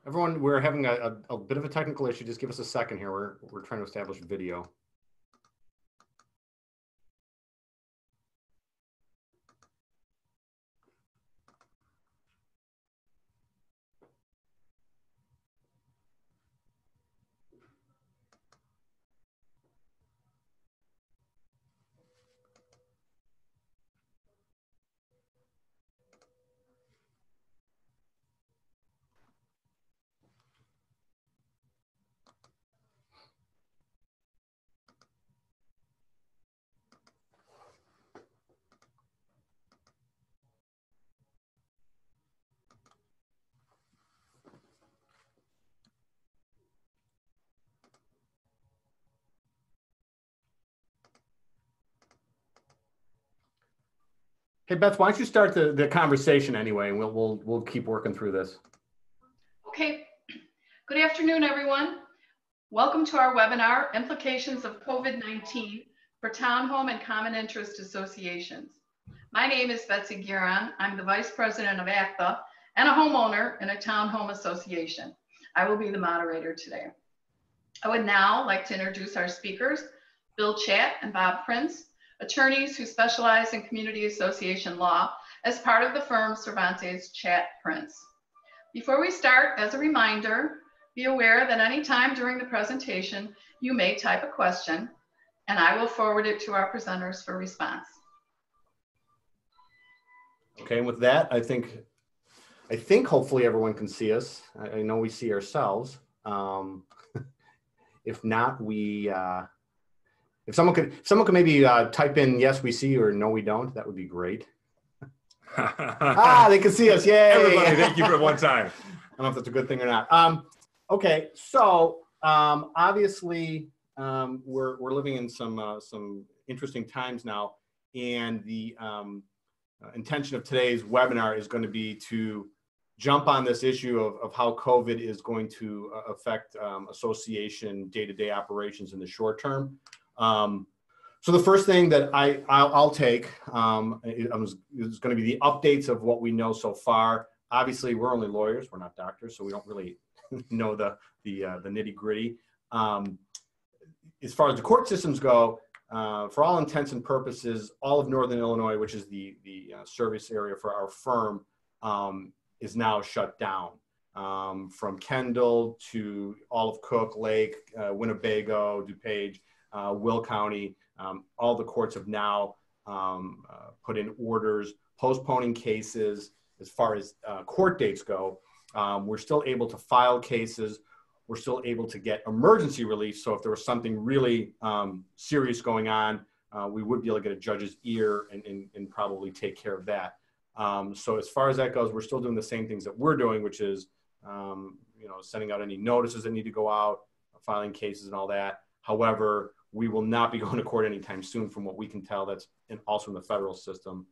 Everyone, we're having a bit of a technical issue. Just give us a second here. We're trying to establish video. Hey, Beth, why don't you start the conversation anyway, and we'll keep working through this. Okay. Good afternoon, everyone. Welcome to our webinar, Implications of COVID-19 for Townhome and Common Interest Associations. My name is Betsy Guerin. I'm the Vice President of ACTA and a homeowner in a townhome association. I will be the moderator today. I would now like to introduce our speakers, Bill Chatt and Bob Prince, attorneys who specialize in community association law as part of the firm Cervantes Chatt Prince. Before we start, as a reminder, be aware that any time during the presentation, you may type a question and I will forward it to our presenters for response. Okay, and with that, I think hopefully everyone can see us. I know we see ourselves. If not, if someone could maybe type in, yes, we see, or no, we don't, that would be great. They can see us, yay. Everybody, thank you for one time. I don't know if that's a good thing or not. Okay, so obviously we're living in some interesting times now, and the intention of today's webinar is going to be to jump on this issue of how COVID is going to affect association day-to-day operations in the short term. So the first thing that I'll take is going to be the updates of what we know so far. Obviously, we're only lawyers; we're not doctors, so we don't really know the nitty gritty. As far as the court systems go, for all intents and purposes, all of Northern Illinois, which is the service area for our firm, is now shut down. From Kendall to all of Cook, Lake, Winnebago, DuPage, Will County, all the courts have now put in orders postponing cases. As far as court dates go, we're still able to file cases. We're still able to get emergency relief. So if there was something really serious going on, we would be able to get a judge's ear and probably take care of that. So as far as that goes, we're still doing the same things that we're doing, which is sending out any notices that need to go out, filing cases and all that. However, we will not be going to court anytime soon from what we can tell. That's also in the federal system.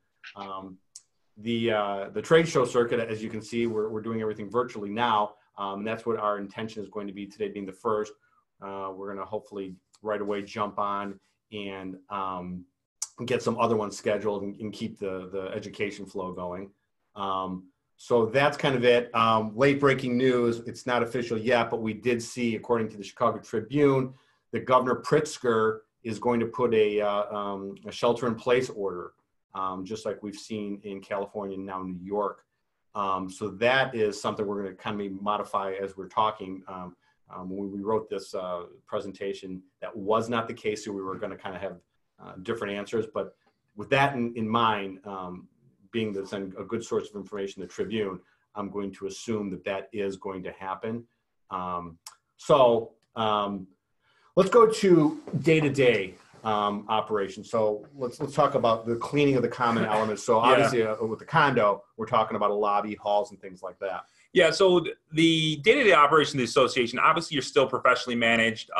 The trade show circuit, as you can see, we're doing everything virtually now. And that's what our intention is going to be today, being the first. We're going to hopefully right away jump on and get some other ones scheduled and keep the education flow going. So that's kind of it. Late breaking news. It's not official yet, but we did see, according to the Chicago Tribune, that Governor Pritzker is going to put a shelter-in-place order, just like we've seen in California and now New York. So that is something we're going to kind of modify as we're talking. When we wrote this presentation, that was not the case, so we were going to kind of have different answers. But with that in mind, being that's a good source of information, the Tribune, I'm going to assume that is going to happen. Let's go to day-to-day operations. So let's talk about the cleaning of the common elements. So obviously with the condo, we're talking about a lobby, halls, and things like that. Yeah, so the day-to-day operation of the association, obviously you're still professionally managed.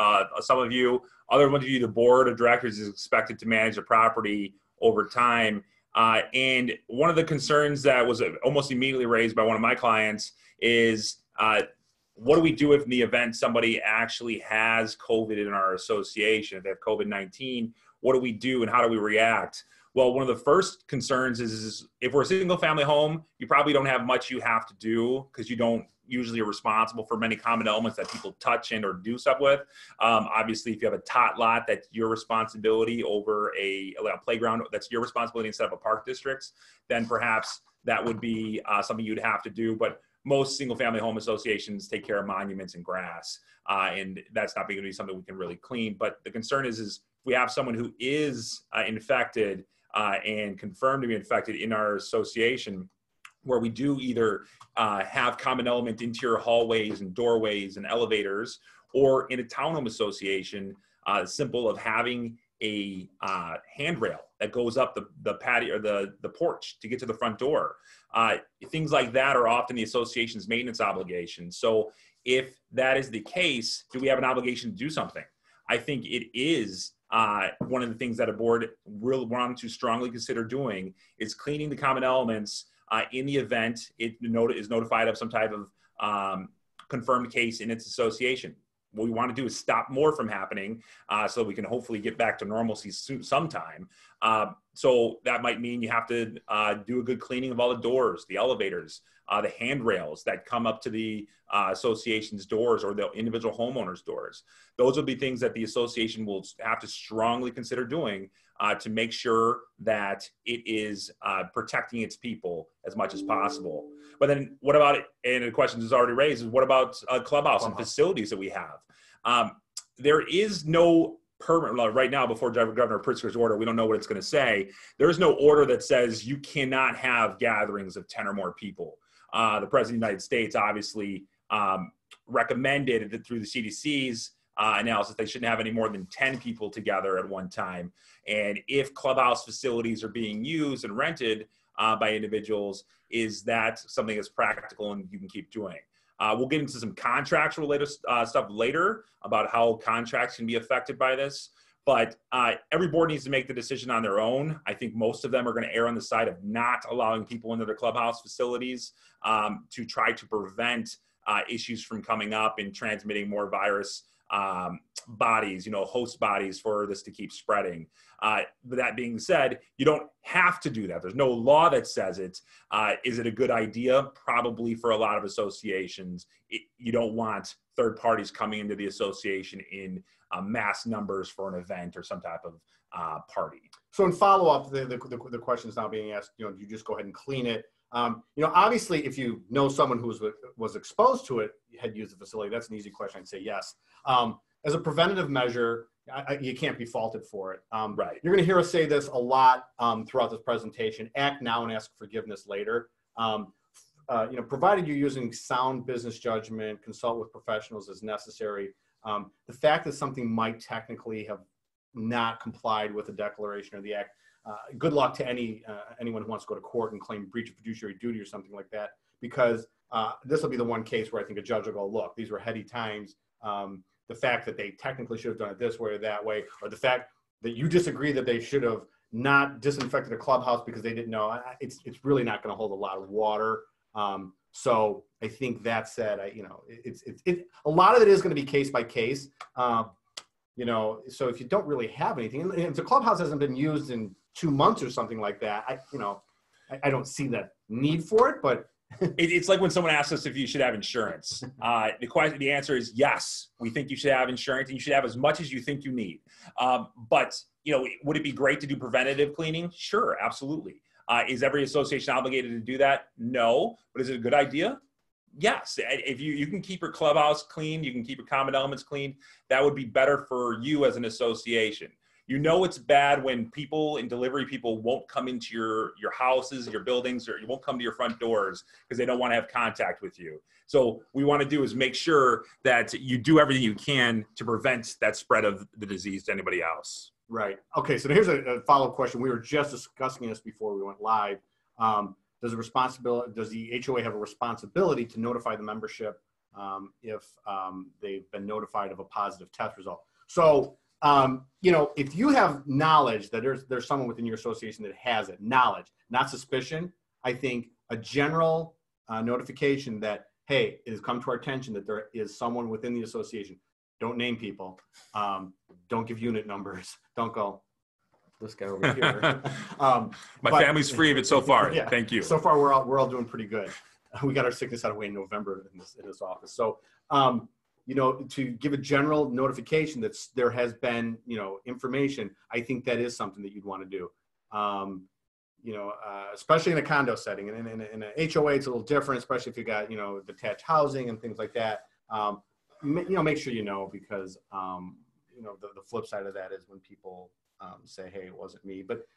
Some of you, other ones of you, the board of directors is expected to manage the property over time. And one of the concerns that was almost immediately raised by one of my clients is what do we do if in the event somebody actually has COVID in our association? If they have COVID-19, what do we do and how do we react? Well, one of the first concerns is if we're a single family home, you probably don't have much you have to do because you don't usually are responsible for many common elements that people touch and or do stuff with. Obviously, if you have a tot lot, that's your responsibility over a playground, that's your responsibility instead of a park district's, then perhaps that would be something you'd have to do. But most single family home associations take care of monuments and grass, and that's not going to be something we can really clean. But the concern is if we have someone who is infected and confirmed to be infected in our association, where we do either have common element interior hallways and doorways and elevators, or in a townhome association, simple of having a handrail that goes up the patio or the porch to get to the front door. Things like that are often the association's maintenance obligations. So if that is the case, do we have an obligation to do something? I think it is one of the things that a board will want to strongly consider doing is cleaning the common elements in the event it is notified of some type of confirmed case in its association. What we want to do is stop more from happening so we can hopefully get back to normalcy sometime. So that might mean you have to do a good cleaning of all the doors, the elevators, the handrails that come up to the association's doors or the individual homeowners' doors. Those will be things that the association will have to strongly consider doing to make sure that it is protecting its people as much as possible. But then what about it? And the question is already raised is what about clubhouse and facilities that we have? There is no permanent, right now before Governor Pritzker's order, we don't know what it's going to say. There is no order that says you cannot have gatherings of 10 or more people. The President of the United States obviously recommended that through the CDC's analysis, they shouldn't have any more than 10 people together at one time. And if clubhouse facilities are being used and rented by individuals, is that something that's practical and you can keep doing? We'll get into some contracts related stuff later about how contracts can be affected by this. But every board needs to make the decision on their own. I think most of them are going to err on the side of not allowing people into their clubhouse facilities to try to prevent issues from coming up and transmitting more virus bodies, host bodies for this to keep spreading. But that being said, you don't have to do that. There's no law that says it. Is it a good idea? Probably for a lot of associations. You don't want third parties coming into the association in mass numbers for an event or some type of party. So in follow-up, the question is now being asked, do you just go ahead and clean it? Obviously, if you know someone who was exposed to it, had used the facility, that's an easy question. I'd say yes. As a preventative measure, you can't be faulted for it. Right. You're going to hear us say this a lot throughout this presentation. Act now and ask forgiveness later. Provided you're using sound business judgment, consult with professionals as necessary. The fact that something might technically have not complied with the declaration or the act, good luck to anyone who wants to go to court and claim breach of fiduciary duty or something like that, because this will be the one case where I think a judge will go, look, these were heady times. The fact that they technically should have done it this way or that way, or the fact that you disagree that they should have not disinfected a clubhouse because they didn't know, it's really not going to hold a lot of water. So I think that said, a lot of it is going to be case by case. So if you don't really have anything, and if the clubhouse hasn't been used in 2 months or something like that, I don't see that need for it, but it's like when someone asks us if you should have insurance. The answer is yes. We think you should have insurance, and you should have as much as you think you need. But would it be great to do preventative cleaning? Sure, absolutely. Is every association obligated to do that? No. But is it a good idea? Yes. If you can keep your clubhouse clean, you can keep your common elements clean, that would be better for you as an association. It's bad when people and delivery people won't come into your houses, your buildings, or you won't come to your front doors because they don't want to have contact with you. So what we want to do is make sure that you do everything you can to prevent that spread of the disease to anybody else. Right. Okay. So here's a follow-up question. We were just discussing this before we went live. Does the HOA have a responsibility to notify the membership if they've been notified of a positive test result? So, if you have knowledge that there's someone within your association that has it, knowledge, not suspicion, I think a general notification that, hey, it has come to our attention that there is someone within the association. Don't name people. Don't give unit numbers. Don't go, this guy over here. My family's free of it so far. Yeah, thank you. So far, we're all doing pretty good. We got our sickness out of the way in November in this office. So, you know, to give a general notification that there has been, you know, information, I think that is something that you'd want to do. You know, especially in a condo setting, and in a HOA, it's a little different, especially if you got, you know, detached housing and things like that. You know, make sure you know, because, you know, the flip side of that is when people say, hey, it wasn't me. But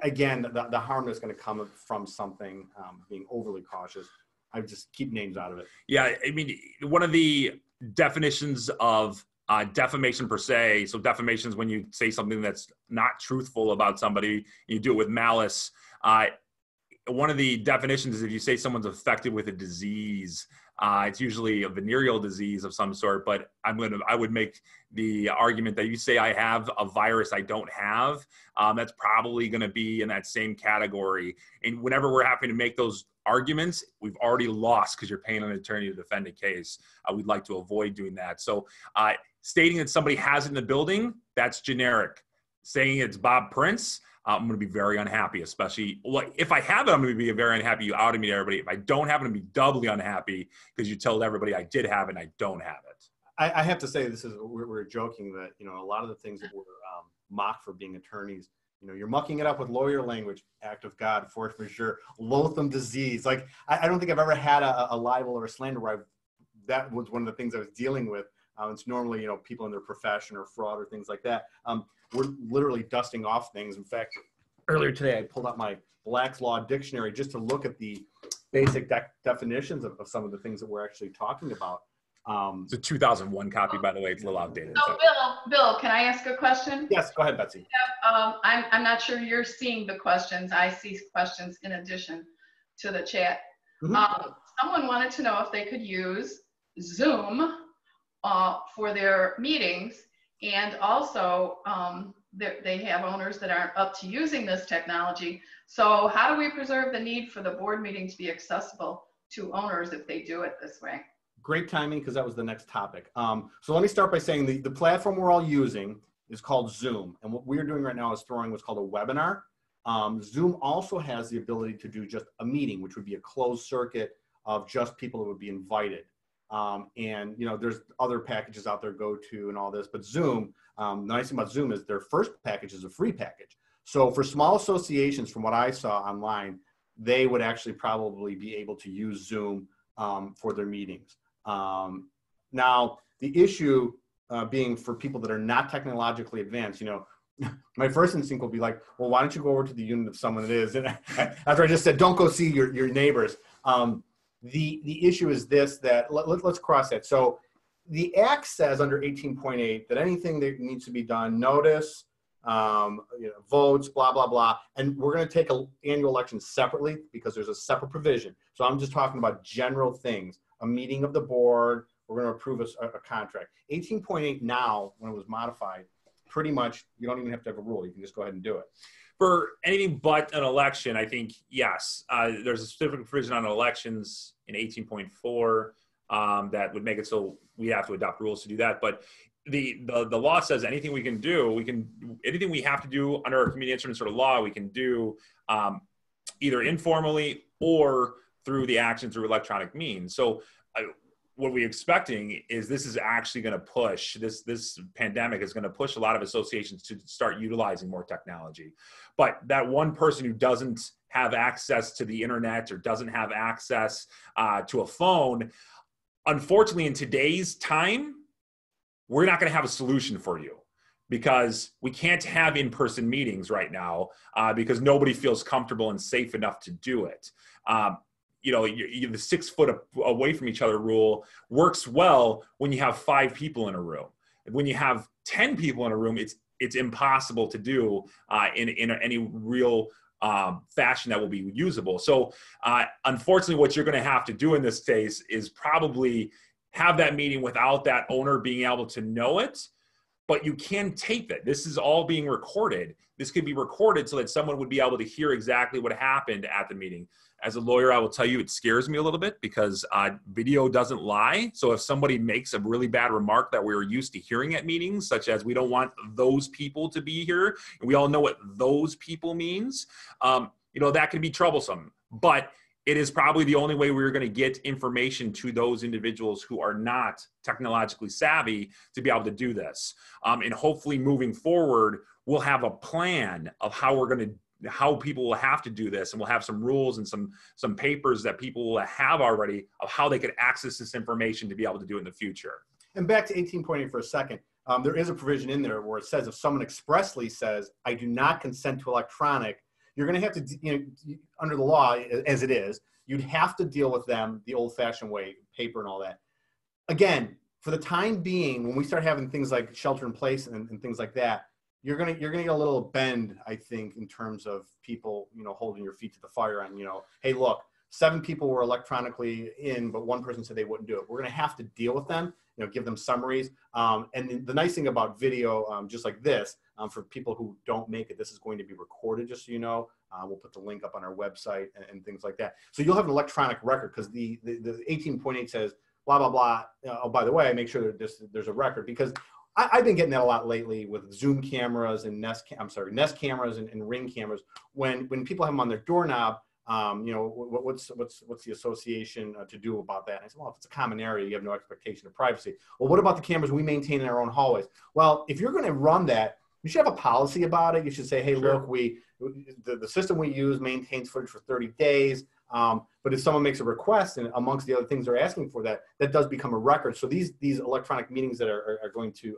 again, the harm that's going to come from something being overly cautious, I just keep names out of it. Yeah, I mean, one of the definitions of defamation per se, so defamation is when you say something that's not truthful about somebody, you do it with malice. One of the definitions is if you say someone's affected with a disease, it's usually a venereal disease of some sort, but I would make the argument that you say I have a virus I don't have, that's probably going to be in that same category. And whenever we're having to make those arguments, we've already lost because you're paying an attorney to defend a case. We'd like to avoid doing that. So stating that somebody has it in the building, that's generic. Saying it's Bob Prince, I'm going to be very unhappy, especially if I have it, I'm going to be very unhappy. You outed me to everybody. If I don't have it, I'm going to be doubly unhappy because you told everybody I did have it and I don't have it. I have to say, we're joking that, you know, a lot of the things that we're mocked for being attorneys, you know, you're mucking it up with lawyer language, act of God, force majeure, loathsome disease. Like, I don't think I've ever had a libel or a slander where that was one of the things I was dealing with. It's normally, you know, people in their profession or fraud or things like that. We're literally dusting off things. In fact, earlier today, I pulled out my Black's Law Dictionary just to look at the basic definitions of some of the things that we're actually talking about. It's a 2001 copy, by the way. It's a little outdated. So, Bill, can I ask a question? Yes, go ahead, Betsy. I'm not sure you're seeing the questions. I see questions in addition to the chat. Mm-hmm. Someone wanted to know if they could use Zoom for their meetings, and also they have owners that aren't up to using this technology. So how do we preserve the need for the board meeting to be accessible to owners if they do it this way? Great timing, because that was the next topic. So let me start by saying the platform we're all using is called Zoom. And what we're doing right now is throwing what's called a webinar. Zoom also has the ability to do just a meeting, which would be a closed circuit of just people that would be invited. And, you know, there's other packages out there, GoTo and all this, but Zoom, the nice thing about Zoom is their first package is a free package. So for small associations, from what I saw online, they would actually probably be able to use Zoom for their meetings. Now, the issue being for people that are not technologically advanced, you know, my first instinct will be like, well, why don't you go over to the unit of someone that is? And after I just said, don't go see your neighbors. The issue is this, that let's cross that. So the Act says under 18.8 that anything that needs to be done, notice, you know, votes, blah, blah, blah. And we're going to take an annual election separately because there's a separate provision. So I'm just talking about general things, a meeting of the board, we're going to approve a contract. 18.8 now, when it was modified, pretty much you don't even have to have a rule. You can just go ahead and do it. For anything but an election, I think, yes, there's a specific provision on elections in 18.4 that would make it so we have to adopt rules to do that. But the law says anything we can do, anything we have to do under our community instrument sort of law, we can do either informally or through the action through electronic means. So what we're expecting is this is actually going to push, this pandemic is going to push a lot of associations to start utilizing more technology. But that one person who doesn't have access to the internet or doesn't have access to a phone, unfortunately in today's time, we're not going to have a solution for you because we can't have in-person meetings right now because nobody feels comfortable and safe enough to do it. You know, the 6 foot away from each other rule works well when you have 5 people in a room. When you have 10 people in a room, it's impossible to do in any real fashion that will be usable. So unfortunately, what you're going to have to do in this case is probably have that meeting without that owner being able to know it, but you can tape it. This is all being recorded. This could be recorded so that someone would be able to hear exactly what happened at the meeting. As a lawyer, I will tell you, it scares me a little bit because video doesn't lie. So if somebody makes a really bad remark that we're used to hearing at meetings, such as we don't want those people to be here, and we all know what those people means, that can be troublesome. But it is probably the only way we're going to get information to those individuals who are not technologically savvy to be able to do this. And hopefully moving forward, we'll have a plan of how people will have to do this, and we'll have some rules and some papers that people will have already of how they could access this information to be able to do it in the future. And back to 18.8 for a second, there is a provision in there where it says if someone expressly says, I do not consent to electronic, you're going to have to, under the law as it is, you'd have to deal with them the old-fashioned way, paper and all that. Again, for the time being, when we start having things like shelter in place and things like that, you're gonna get a little bend, I think, in terms of people, holding your feet to the fire on, hey, look, 7 people were electronically in, but 1 person said they wouldn't do it. We're gonna have to deal with them, give them summaries. And the nice thing about video, just like this, for people who don't make it, this is going to be recorded, just so you know. We'll put the link up on our website and things like that. So you'll have an electronic record, because the 18.8 says, blah, blah, blah. Oh, by the way, make sure that there's a record, because I've been getting that a lot lately with Zoom cameras and Nest cameras and Ring cameras. When people have them on their doorknob, what's the association to do about that? And I said, well, if it's a common area, you have no expectation of privacy. Well, what about the cameras we maintain in our own hallways? Well, if you're going to run that, you should have a policy about it. You should say, hey, Sure. Look, the system we use maintains footage for 30 days. But if someone makes a request, and amongst the other things they're asking for, that does become a record. So these electronic meetings that are going to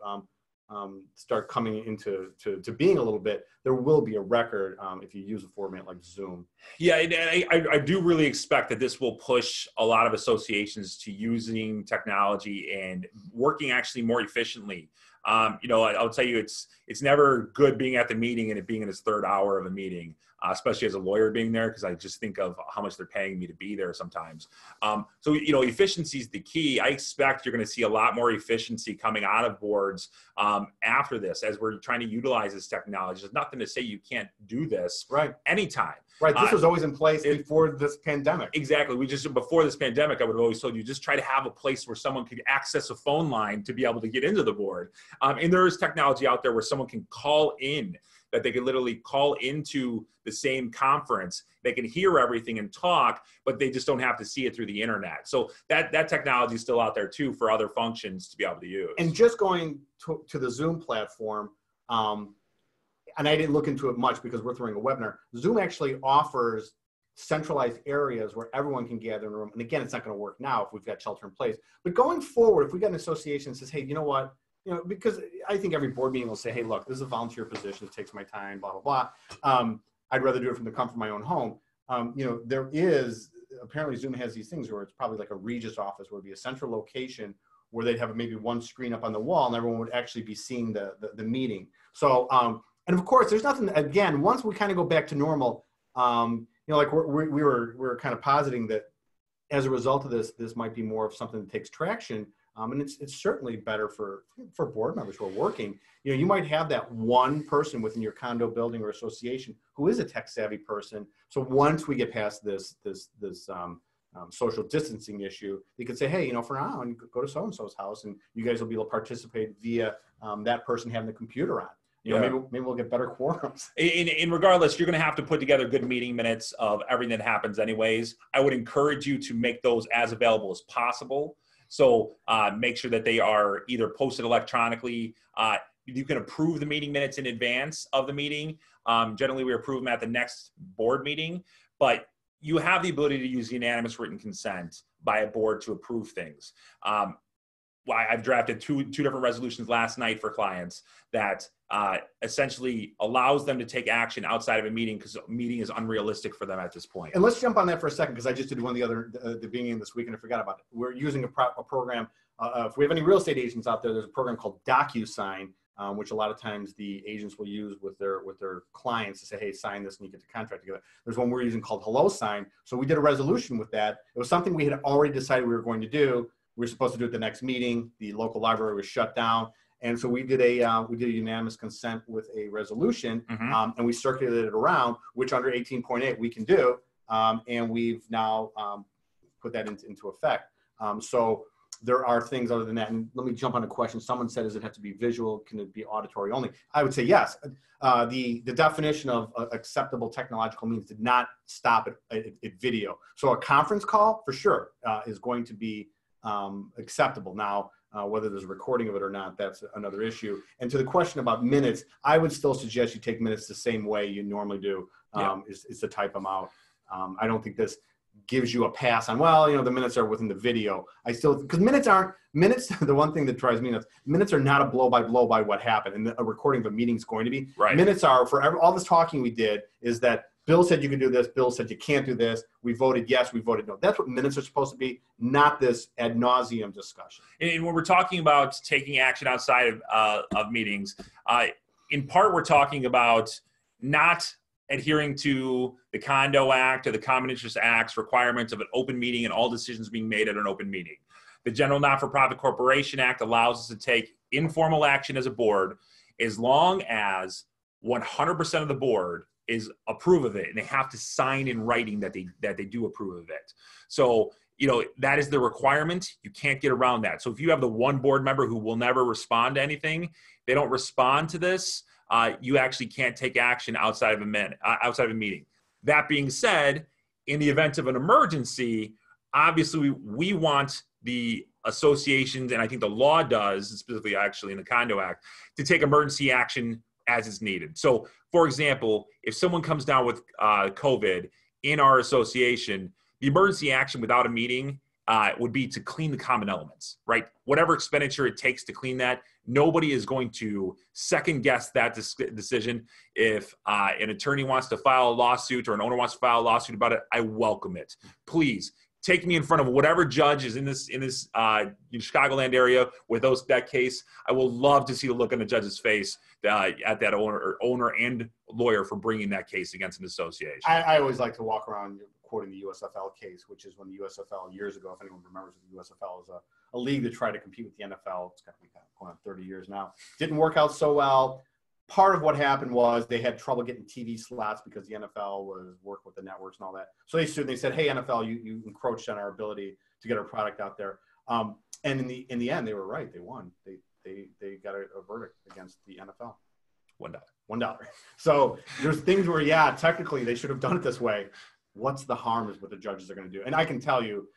start coming into being a little bit, there will be a record if you use a format like Zoom. Yeah, and I do really expect that this will push a lot of associations to using technology and working actually more efficiently. I'll tell you, it's never good being at the meeting and it being in its 3rd hour of a meeting, especially as a lawyer being there, because I just think of how much they're paying me to be there sometimes. So efficiency is the key. I expect you're going to see a lot more efficiency coming out of boards after this, as we're trying to utilize this technology. There's nothing to say you can't do this anytime. Right. This was always in place before this pandemic. Exactly. Before this pandemic, I would have always told you, just try to have a place where someone could access a phone line to be able to get into the board. And there is technology out there where someone can call in, that they can literally call into the same conference. They can hear everything and talk, but they just don't have to see it through the internet. So that technology is still out there too for other functions to be able to use. And just going to the Zoom platform, and I didn't look into it much because we're throwing a webinar. Zoom actually offers centralized areas where everyone can gather in a room. And again, it's not going to work now if we've got shelter in place. But going forward, if we got an association that says, hey, you know what? Because I think every board meeting will say, hey, look, this is a volunteer position. It takes my time, blah, blah, blah. I'd rather do it from the comfort of my own home. There is, apparently Zoom has these things where it's probably like a Regis office where it'd be a central location where they'd have maybe one screen up on the wall and everyone would actually be seeing the meeting. So, and of course, there's nothing, again, once we kind of go back to normal, like we were kind of positing that as a result of this might be more of something that takes traction. And it's certainly better for board members who are working. You might have that one person within your condo building or association who is a tech savvy person. So once we get past this social distancing issue, you could say, hey, for now, and go to so-and-so's house and you guys will be able to participate via that person having the computer on. Maybe we'll get better quorums. And regardless, you're going to have to put together good meeting minutes of everything that happens anyways. I would encourage you to make those as available as possible. So make sure that they are either posted electronically. You can approve the meeting minutes in advance of the meeting. Generally, we approve them at the next board meeting, but you have the ability to use unanimous written consent by a board to approve things. I've drafted two different resolutions last night for clients that essentially allows them to take action outside of a meeting because a meeting is unrealistic for them at this point. And let's jump on that for a second, because I just did one the beginning of this week and I forgot about it. We're using a program. If we have any real estate agents out there, there's a program called DocuSign, which a lot of times the agents will use with their clients to say, hey, sign this and you get the contract together. There's one we're using called HelloSign. So we did a resolution with that. It was something we had already decided we were going to do. We were supposed to do it the next meeting. The local library was shut down. And so we did a unanimous consent with a resolution, and we circulated it around, which under 18.8 we can do. and we've now put that into effect. So there are things other than that. And let me jump on a question. Someone said, does it have to be visual? Can it be auditory only? I would say yes. The definition of acceptable technological means did not stop at video. So a conference call, for sure, is going to be acceptable. Now, whether there's a recording of it or not, that's another issue. And to the question about minutes, I would still suggest you take minutes the same way you normally do, is to type them out. I don't think this gives you a pass on, well, you know, the minutes are within the video. I still, because minutes, the one thing that drives me nuts, minutes are not a blow by what happened. And a recording of a meeting is going to be. Right. Minutes are, for all this talking we did, is that Bill said you can do this, Bill said you can't do this, we voted yes, we voted no. That's what minutes are supposed to be, not this ad nauseum discussion. And when we're talking about taking action outside of meetings, in part we're talking about not adhering to the Condo Act or the Common Interest Act's requirements of an open meeting and all decisions being made at an open meeting. The General Not-for-Profit Corporation Act allows us to take informal action as a board as long as 100% of the board approve of it, and they have to sign in writing that they do approve of it. So, you know, that is the requirement. You can't get around that. So if you have the one board member who will never respond to anything, they don't respond to this, you actually can't take action outside of a meeting. That being said, in the event of an emergency, obviously we want the associations, and I think the law does, specifically actually in the Condo Act, to take emergency action as is needed. So, for example, if someone comes down with COVID in our association, the emergency action without a meeting would be to clean the common elements, right? Whatever expenditure it takes to clean that, nobody is going to second guess that decision. If an attorney wants to file a lawsuit or an owner wants to file a lawsuit about it, I welcome it. Please take me in front of whatever judge is in this Chicagoland area with that case. I will love to see the look on the judge's face at that owner and lawyer for bringing that case against an association. I always like to walk around quoting the USFL case, which is when the USFL years ago, if anyone remembers, the USFL is a league that tried to compete with the NFL. It's kind of going on 30 years now. Didn't work out so well. Part of what happened was they had trouble getting TV slots because the NFL was working with the networks and all that. So they sued and they said, hey, NFL, you encroached on our ability to get our product out there. And in the end, they were right. They won. They got a verdict against the NFL. $1. So there's things where, yeah, technically they should have done it this way. What's the harm is what the judges are going to do. And I can tell you,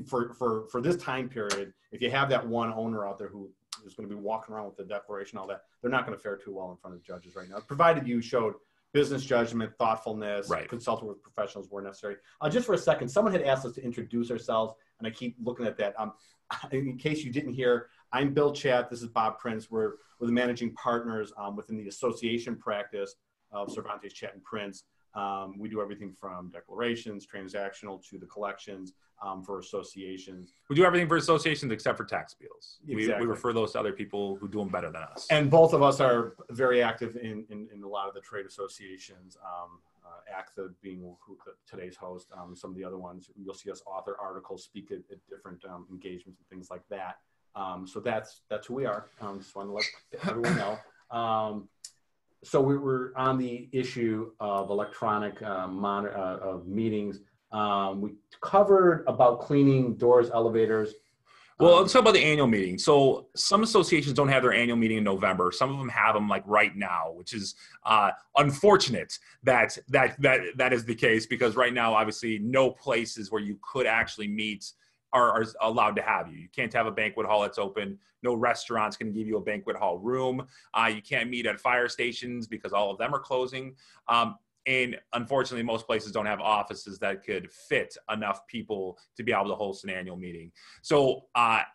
for this time period, if you have that one owner out there who is going to be walking around with the declaration, all that, they're not going to fare too well in front of judges right now, provided you showed business judgment, thoughtfulness, consulted with professionals where necessary. Just for a second, someone had asked us to introduce ourselves, and I keep looking at that. In case you didn't hear, I'm Bill Chatt. This is Bob Prince. We're the managing partners within the association practice of Cervantes, Chatt, and Prince. We do everything from declarations, transactional, to the collections for associations. We do everything for associations except for tax appeals. Exactly. We refer those to other people who do them better than us. And both of us are very active in a lot of the trade associations. ACTA being today's host. Some of the other ones, you'll see us author articles, speak at different engagements and things like that. So that's who we are. Just want to let everyone know. So we were on the issue of electronic of meetings. We covered about cleaning doors, elevators. Well, let's talk about the annual meeting. So some associations don't have their annual meeting in November. Some of them have them like right now, which is unfortunate that is the case, because right now, obviously, no places where you could actually meet are allowed to have you. You can't have a banquet hall that's open. No restaurants can give you a banquet hall room. You can't meet at fire stations because all of them are closing. And unfortunately, most places don't have offices that could fit enough people to be able to host an annual meeting. So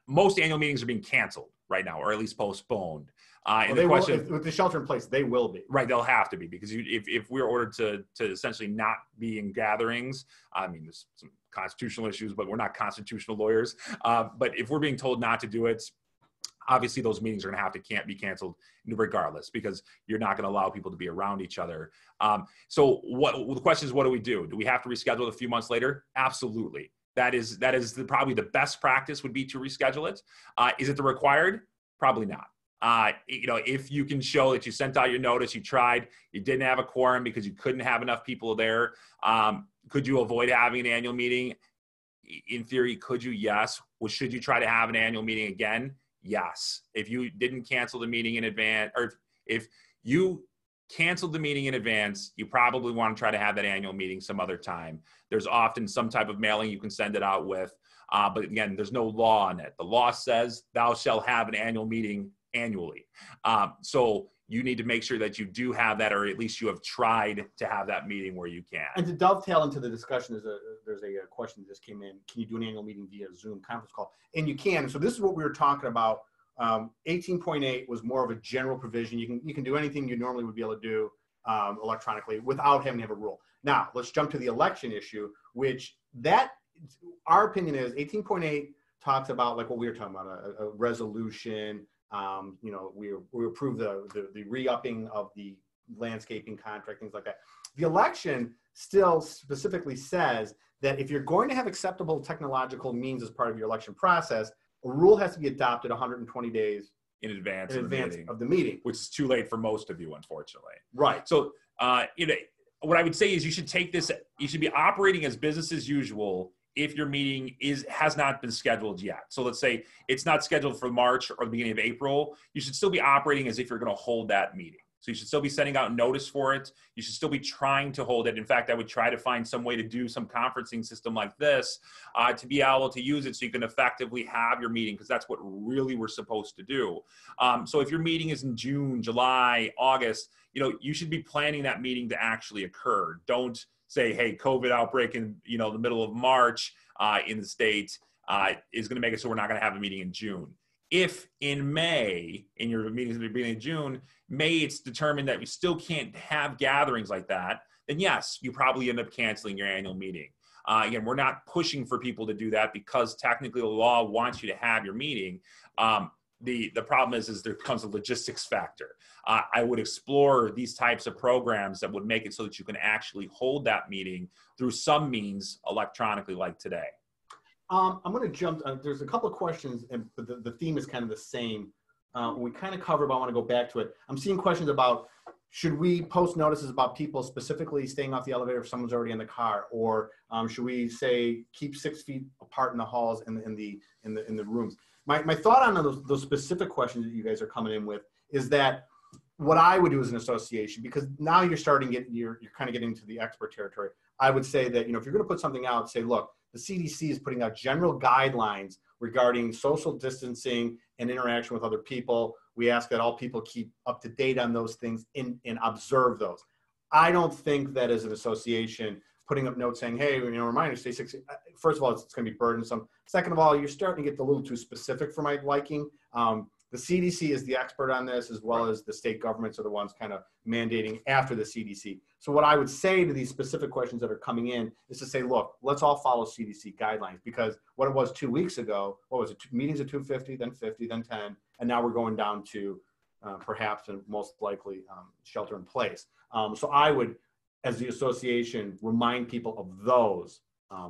most annual meetings are being canceled right now, or at least postponed. And the question, with the shelter in place, they will be. Right, they'll have to be, because if we're ordered to essentially not be in gatherings, I mean, there's some constitutional issues, but we're not constitutional lawyers. But if we're being told not to do it, obviously those meetings are going to can't be canceled regardless, because you're not going to allow people to be around each other. So the question is, what do we do? Do we have to reschedule it a few months later? Absolutely. That is probably the best practice would be to reschedule it. Is it the required? Probably not. If you can show that you sent out your notice, you tried, you didn't have a quorum because you couldn't have enough people there. Could you avoid having an annual meeting? In theory, could you? Yes. Well, should you try to have an annual meeting again? Yes. If you didn't cancel the meeting in advance, or if you canceled the meeting in advance, you probably want to try to have that annual meeting some other time. There's often some type of mailing you can send it out with. But again, there's no law on it. The law says thou shalt have an annual meeting annually. So you need to make sure that you do have that, or at least you have tried to have that meeting where you can. And to dovetail into the discussion, there's a question that just came in. Can you do an annual meeting via Zoom conference call? And you can. So this is what we were talking about. 18.8 was more of a general provision. You can do anything you normally would be able to do electronically without having to have a rule. Now, let's jump to the election issue, which our opinion is 18.8 talks about like what we were talking about, a resolution. We approve the re-upping of the landscaping contract, things like that. The election still specifically says that if you're going to have acceptable technological means as part of your election process, a rule has to be adopted 120 days in advance of the meeting, which is too late for most of you, unfortunately. Right. So, what I would say is you should take this. You should be operating as business as usual if your meeting has not been scheduled yet. So let's say it's not scheduled for March or the beginning of April. You should still be operating as if you're going to hold that meeting. So you should still be sending out notice for it. You should still be trying to hold it. In fact, I would try to find some way to do some conferencing system like this to be able to use it so you can effectively have your meeting, because that's what really we're supposed to do. So if your meeting is in June, July, August, you should be planning that meeting to actually occur. Don't say, hey, COVID outbreak in the middle of March in the state is going to make it so we're not going to have a meeting in June. If in May, in your meetings at the beginning of June, May, it's determined that we still can't have gatherings like that, then yes, you probably end up canceling your annual meeting. Again, we're not pushing for people to do that because technically the law wants you to have your meeting. The problem is there becomes a logistics factor. I would explore these types of programs that would make it so that you can actually hold that meeting through some means electronically like today. I'm going to jump. There's a couple of questions, but the theme is kind of the same. We kind of covered, but I want to go back to it. I'm seeing questions about, should we post notices about people specifically staying off the elevator if someone's already in the car, or should we say keep 6 feet apart in the halls and in the rooms? My thought on those specific questions that you guys are coming in with is that what I would do as an association, because now you're you're kind of getting into the expert territory. I would say that, if you're going to put something out, say, look, the CDC is putting out general guidelines regarding social distancing and interaction with other people. We ask that all people keep up to date on those things and observe those. I don't think that as an association, putting up notes saying, hey, reminder, stay 6 feet. First of all, it's going to be burdensome. Second of all, you're starting to get a little too specific for my liking. The CDC is the expert on this, as well as the state governments are the ones kind of mandating after the CDC. So what I would say to these specific questions that are coming in is to say, look, let's all follow CDC guidelines, because what it was 2 weeks ago, what was it? Meetings at 250, then 50, then 10, and now we're going down to perhaps and most likely shelter in place. So I would, as the association, remind people of those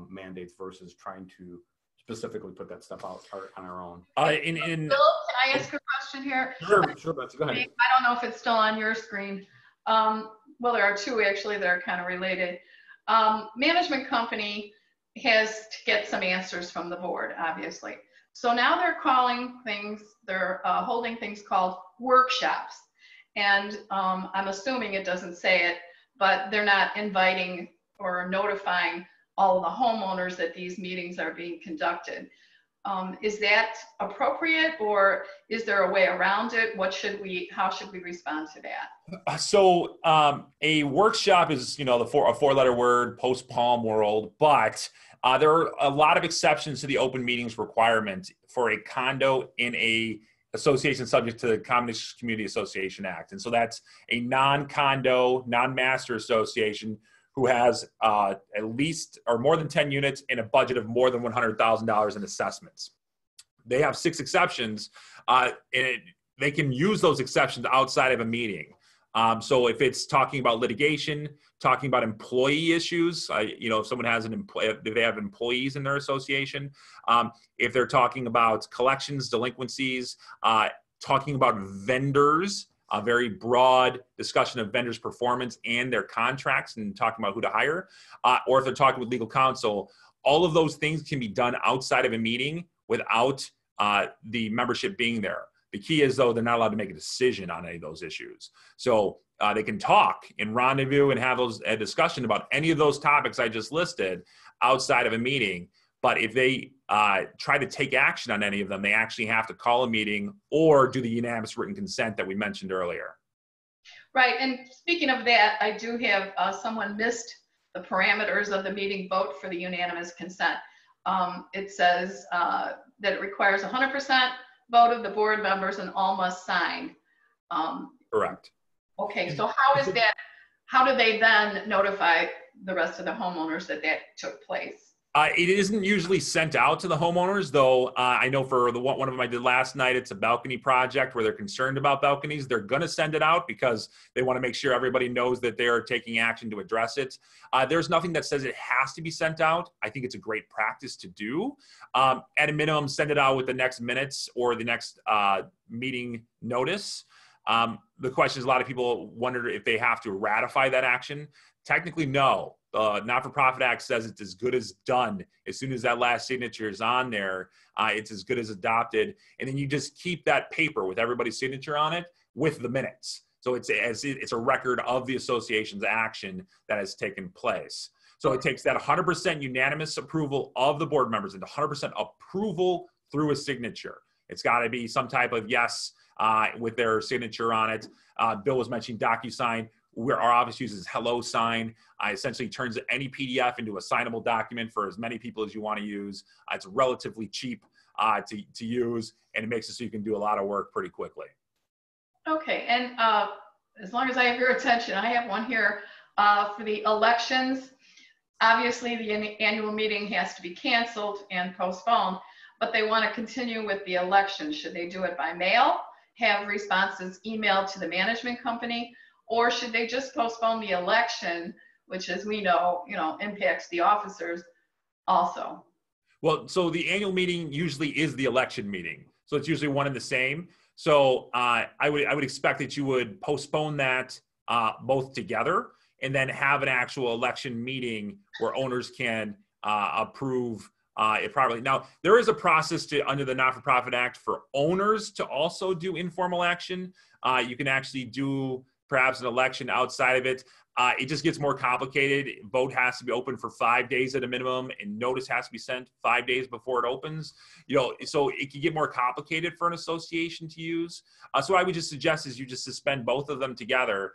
mandates versus trying to specifically put that stuff out on our own. Bill, can I ask a question here? Sure, Betsy, go ahead. I don't know if it's still on your screen. Well, there are two actually that are kind of related. Management company has to get some answers from the board, obviously. So now they're holding things called workshops. And I'm assuming it doesn't say it, but they're not inviting or notifying all of the homeowners that these meetings are being conducted. Is that appropriate, or is there a way around it? How should we respond to that? So a workshop is, a four-letter word, post-palm world, but there are a lot of exceptions to the open meetings requirement for a condo in a association subject to the Common Community Association Act. And so that's a non-condo, non-master association who has at least or more than 10 units and a budget of more than $100,000 in assessments. They have 6 exceptions, and they can use those exceptions outside of a meeting. So if it's talking about litigation, talking about employee issues, if someone has if they have employees in their association, if they're talking about collections, delinquencies, talking about vendors, a very broad discussion of vendors' performance and their contracts and talking about who to hire, or if they're talking with legal counsel, all of those things can be done outside of a meeting without the membership being there. The key is, though, they're not allowed to make a decision on any of those issues. So they can talk and rendezvous and have a discussion about any of those topics I just listed outside of a meeting. But if they try to take action on any of them, they actually have to call a meeting or do the unanimous written consent that we mentioned earlier. Right, and speaking of that, I do have someone missed the parameters of the meeting vote for the unanimous consent. It says that it requires 100% vote of the board members and all must sign. Correct. Okay, so how is that, how do they then notify the rest of the homeowners that that took place? It isn't usually sent out to the homeowners, though. I know for the one of them I did last night, it's a balcony project where they're concerned about balconies. They're going to send it out because they want to make sure everybody knows that they're taking action to address it. There's nothing that says it has to be sent out. I think it's a great practice to do. At a minimum, send it out with the next minutes or the next meeting notice. The question is, a lot of people wonder if they have to ratify that action. Technically, no. The Not-for-Profit Act says it's as good as done. As soon as that last signature is on there, it's as good as adopted. And then you just keep that paper with everybody's signature on it with the minutes. So it's a record of the association's action that has taken place. So it takes that 100% unanimous approval of the board members and 100% approval through a signature. It's got to be some type of yes with their signature on it. Bill was mentioning DocuSign. Where our office uses HelloSign. Essentially turns any PDF into a signable document for as many people as you want to use. It's relatively cheap to use, and it makes it so you can do a lot of work pretty quickly. Okay, and as long as I have your attention, I have one here for the elections. Obviously, the annual meeting has to be canceled and postponed, but they want to continue with the election. Should they do it by mail, have responses emailed to the management company, or should they just postpone the election, which, as we know, impacts the officers also? Well, so the annual meeting usually is the election meeting. So it's usually one and the same. So I would expect that you would postpone that both together and then have an actual election meeting where owners can approve it properly. Now, there is a process under the Not-for-Profit Act for owners to also do informal action. You can actually do perhaps an election outside of it. It just gets more complicated. Vote has to be open for 5 days at a minimum, and notice has to be sent 5 days before it opens. So it can get more complicated for an association to use. So what I would just suggest is you just suspend both of them together.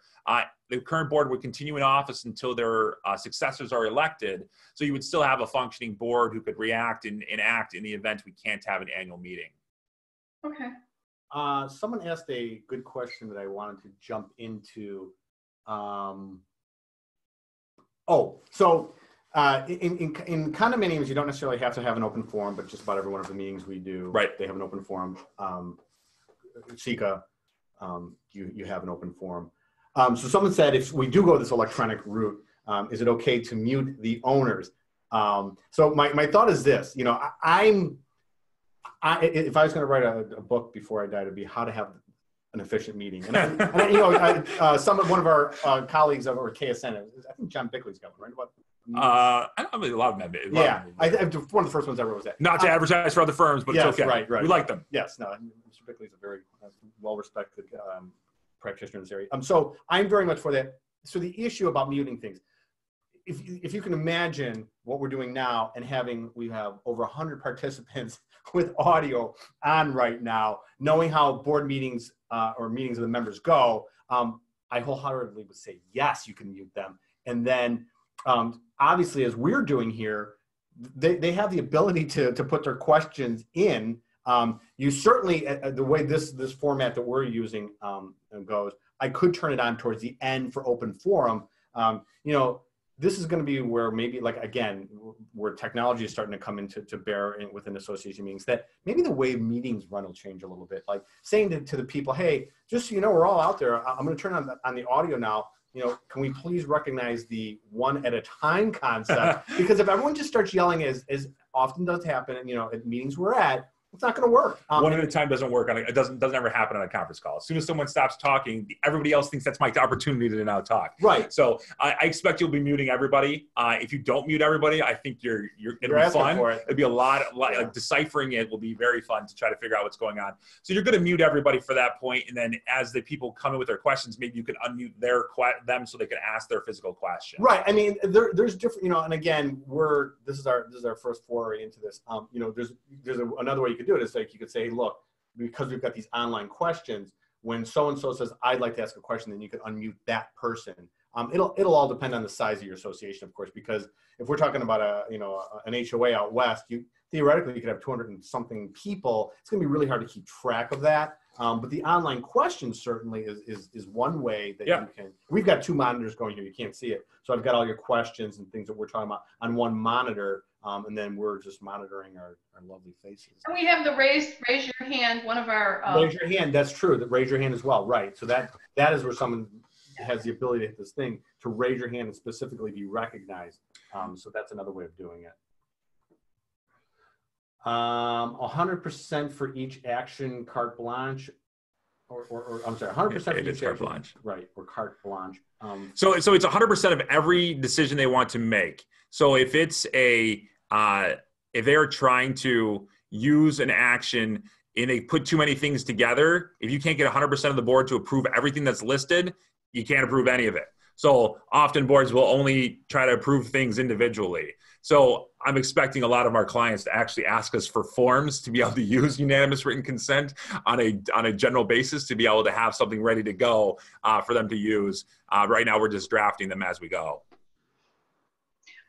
The current board would continue in office until their successors are elected. So you would still have a functioning board who could react and act in the event we can't have an annual meeting. Okay. Someone asked a good question that I wanted to jump into. In condominiums, you don't necessarily have to have an open forum, but just about every one of the meetings we do, right, they have an open forum. SECA, you have an open forum. So someone said, if we do go this electronic route, is it okay to mute the owners? So my thought is this, if I was going to write a book before I died, it'd be how to have an efficient meeting. And one of our colleagues over at KSN, I think John Bickley's got one, right? I don't know, a lot of them. Yeah, one of the first ones ever was that. Not to advertise for other firms, but yes, it's okay. Right. We like them. Yes, no, Mr. Bickley's a very well-respected practitioner in this area. So I'm very much for that. So the issue about muting things, if you can imagine what we're doing now and we have over 100 participants with audio on right now, knowing how board meetings or meetings of the members go, I wholeheartedly would say, yes, you can mute them. And then obviously, as we're doing here, they have the ability to put their questions in. You certainly, the way this format that we're using goes, I could turn it on towards the end for open forum. This is going to be where maybe, where technology is starting to come into bear within association meetings, that maybe the way meetings run will change a little bit. Like saying to the people, hey, just so you know, we're all out there. I'm going to turn on the audio now. Can we please recognize the one at a time concept? Because if everyone just starts yelling, as often does happen, at meetings we're at, It's not going to work. One at a time doesn't work. It doesn't ever happen on a conference call. As soon as someone stops talking, everybody else thinks that's my opportunity to now talk. Right. So I expect you'll be muting everybody. If you don't mute everybody, I think it'll be fun. It'll be a lot like deciphering it will be very fun to try to figure out what's going on. So you're going to mute everybody for that point, and then as the people come in with their questions, maybe you can unmute them so they can ask their physical question. Right. I mean, there's different, and again, this is our first foray into this. There's another way you could do it. Is like you could say, hey, look, because we've got these online questions, when so-and-so says, I'd like to ask a question, then you could unmute that person. It'll all depend on the size of your association, of course, because if we're talking about an HOA out west, theoretically you could have 200 and something people. It's going to be really hard to keep track of that. But the online questions certainly is one way that you can. We've got two monitors going here. You can't see it. So I've got all your questions and things that we're talking about on one monitor. And then we're just monitoring our lovely faces. And we have the raise your hand, one of our... raise your hand, that's true. That raise your hand as well, right. So that is where someone has the ability to hit this thing, to raise your hand and specifically be recognized. So that's another way of doing it. 100% for each action, carte blanche, or I'm sorry, 100% for each carte blanche. Right, or carte blanche. So it's 100% of every decision they want to make. So if it's if they are trying to use an action and they put too many things together, if you can't get 100% of the board to approve everything that's listed, you can't approve any of it. So often boards will only try to approve things individually. So I'm expecting a lot of our clients to actually ask us for forms to be able to use unanimous written consent on a general basis to be able to have something ready to go for them to use. Right now, we're just drafting them as we go.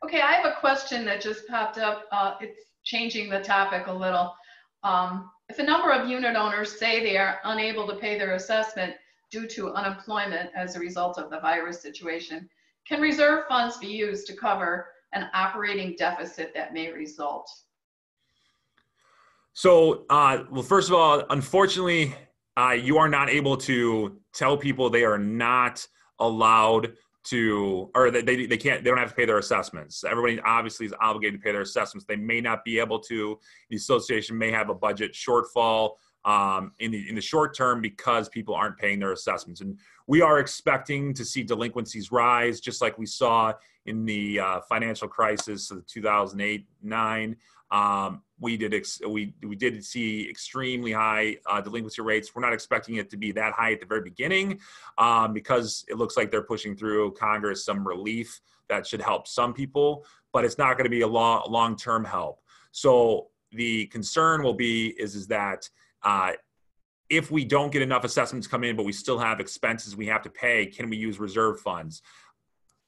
Okay, I have a question that just popped up. It's changing the topic a little. If a number of unit owners say they are unable to pay their assessment due to unemployment as a result of the virus situation, can reserve funds be used to cover an operating deficit that may result? So, well, first of all, unfortunately, you are not able to tell people they are not allowed to, or that they don't have to pay their assessments. Everybody obviously is obligated to pay their assessments. They may not be able to. The association may have a budget shortfall in the short term because people aren't paying their assessments. And we are expecting to see delinquencies rise, just like we saw in the financial crisis of 2008-9. We did see extremely high delinquency rates. We're not expecting it to be that high at the very beginning because it looks like they're pushing through Congress some relief that should help some people, but it's not going to be a long-term help. So the concern will be is that if we don't get enough assessments come in, but we still have expenses we have to pay, can we use reserve funds?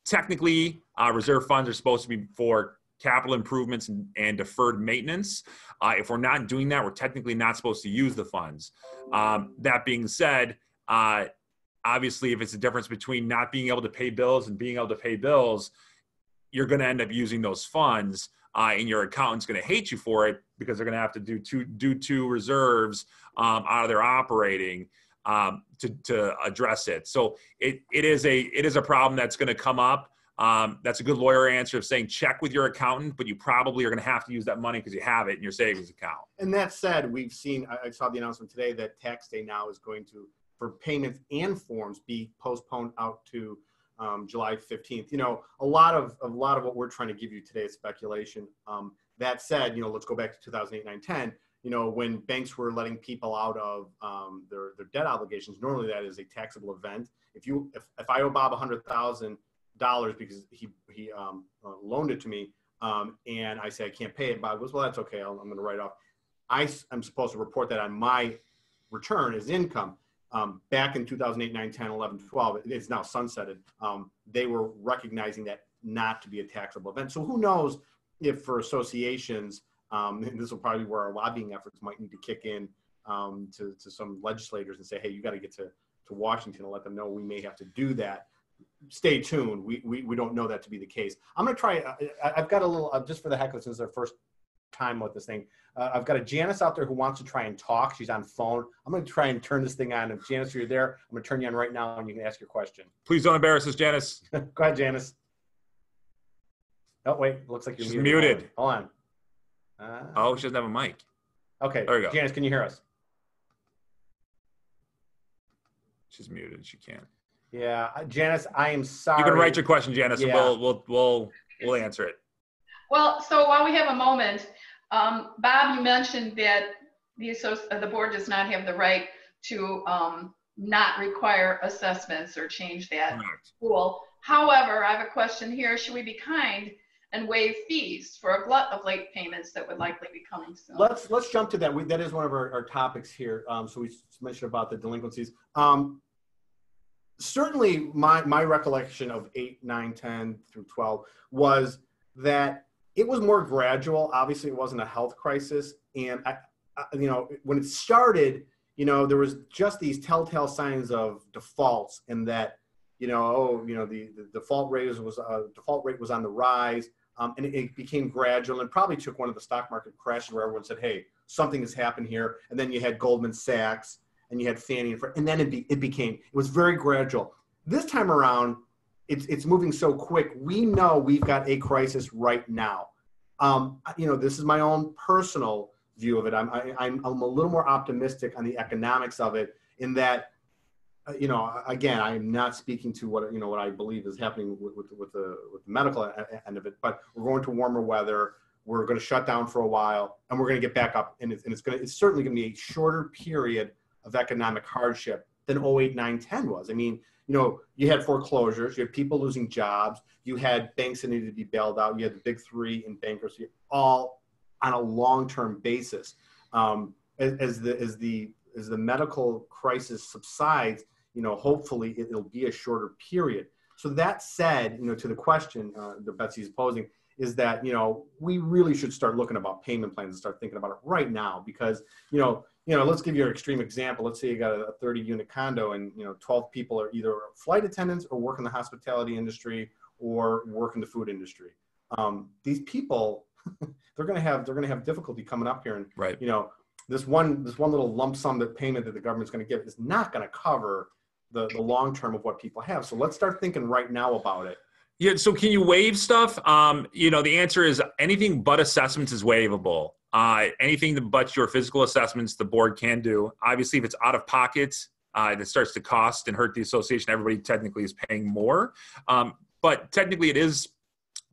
Technically, reserve funds are supposed to be for capital improvements and deferred maintenance. If we're not doing that, we're technically not supposed to use the funds. That being said, obviously, if it's a difference between not being able to pay bills and being able to pay bills, you're going to end up using those funds, and your accountant's going to hate you for it because they're going to have to do two reserves out of their operating to address it. So it is a problem that's going to come up. That's a good lawyer answer of saying check with your accountant, but you probably are going to have to use that money because you have it in your savings account. And that said, we've seen, I saw the announcement today that tax day now is going to, for payments and forms, be postponed out to July 15th. A lot of what we're trying to give you today is speculation. That said, let's go back to 2008, 9, 10. When banks were letting people out of their debt obligations, normally that is a taxable event. If I owe Bob $100,000 because he loaned it to me, and I say I can't pay it, Bob goes, well, that's okay, I'm going to write off. I'm supposed to report that on my return as income. Back in 2008, 9, 10, 11, 12, it's now sunsetted. They were recognizing that not to be a taxable event. So who knows if for associations, and this will probably be where our lobbying efforts might need to kick in to some legislators and say, hey, you got to get to Washington and let them know we may have to do that. Stay tuned. We don't know that to be the case. I'm going to try. I've got a little, just for the heck of it, since it's our first time with this thing. I've got a Janice out there who wants to try and talk. She's on phone. I'm going to try and turn this thing on. If Janice, you're there, I'm going to turn you on right now and you can ask your question. Please don't embarrass us, Janice. Go ahead, Janice. Oh, wait. Looks like you're muted. Hold on. Oh, she doesn't have a mic. Okay, there we go. Janice, can you hear us? She's muted. She can't. Yeah, Janice, I am sorry. You can write your question, Janice, and Yeah. we'll answer it. Well, so while we have a moment, Bob, you mentioned that the board does not have the right to not require assessments or change that rule. However, I have a question here. Should we be kind and waive fees for a glut of late payments that would likely be coming soon? Let's jump to that. That is one of our topics here. So we mentioned about the delinquencies. Certainly my recollection of 8, 9, 10 through 12 was that it was more gradual. Obviously it wasn't a health crisis. And I when it started, there was just these telltale signs of defaults, and that, the default rate was on the rise. And it became gradual, and probably took one of the stock market crashes where everyone said, hey, something has happened here. And then you had Goldman Sachs, and you had Fannie and then it was very gradual. This time around, it's moving so quick. We know we've got a crisis right now. This is my own personal view of it. I'm a little more optimistic on the economics of it, in that, again, I am not speaking to what I believe is happening with the medical end of it, but we're going to warmer weather. We're going to shut down for a while, and we're going to get back up. And it's certainly going to be a shorter period of economic hardship than 08, 9, 10 was. I mean, you had foreclosures, you had people losing jobs, you had banks that needed to be bailed out, you had the big three in bankruptcy, all on a long-term basis. As the medical crisis subsides, hopefully it'll be a shorter period. So that said, to the question that Betsy is posing, is that, we really should start looking about payment plans and start thinking about it right now, because, let's give you an extreme example. Let's say you got a 30-unit condo, and 12 people are either flight attendants or work in the hospitality industry or work in the food industry. These people, they're going to have difficulty coming up here, and right. This one little lump sum payment that the government's going to give is not going to cover the long term of what people have. So let's start thinking right now about it. Yeah. So can you waive stuff? The answer is anything but assessments is waivable. Anything but your physical assessments, the board can do. Obviously, if it's out of pocket, that starts to cost and hurt the association. Everybody technically is paying more. But technically it is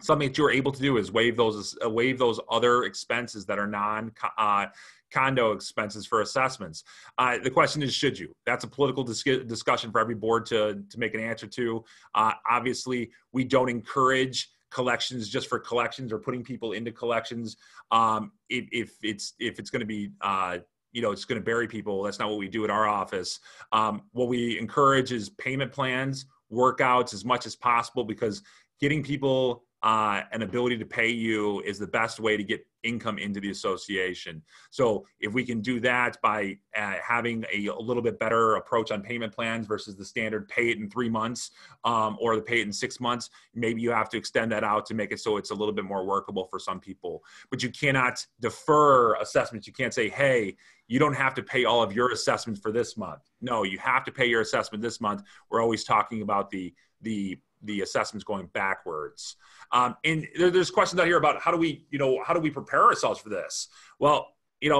something that you're able to do, is waive those other expenses that are non-condo expenses for assessments. The question is, should you? That's a political discussion for every board to make an answer to. Obviously, we don't encourage collections just for collections or putting people into collections. If it's going to be it's going to bury people. That's not what we do at our office. What we encourage is payment plans, workouts as much as possible, because getting people an ability to pay you is the best way to get income into the association. So if we can do that by having a little bit better approach on payment plans versus the standard pay it in 3 months or the pay it in 6 months, maybe you have to extend that out to make it so it's a little bit more workable for some people. But you cannot defer assessments. You can't say, hey, you don't have to pay all of your assessments for this month. No, you have to pay your assessment this month. We're always talking about the assessments going backwards. And there's questions out here about how do we prepare ourselves for this? Well,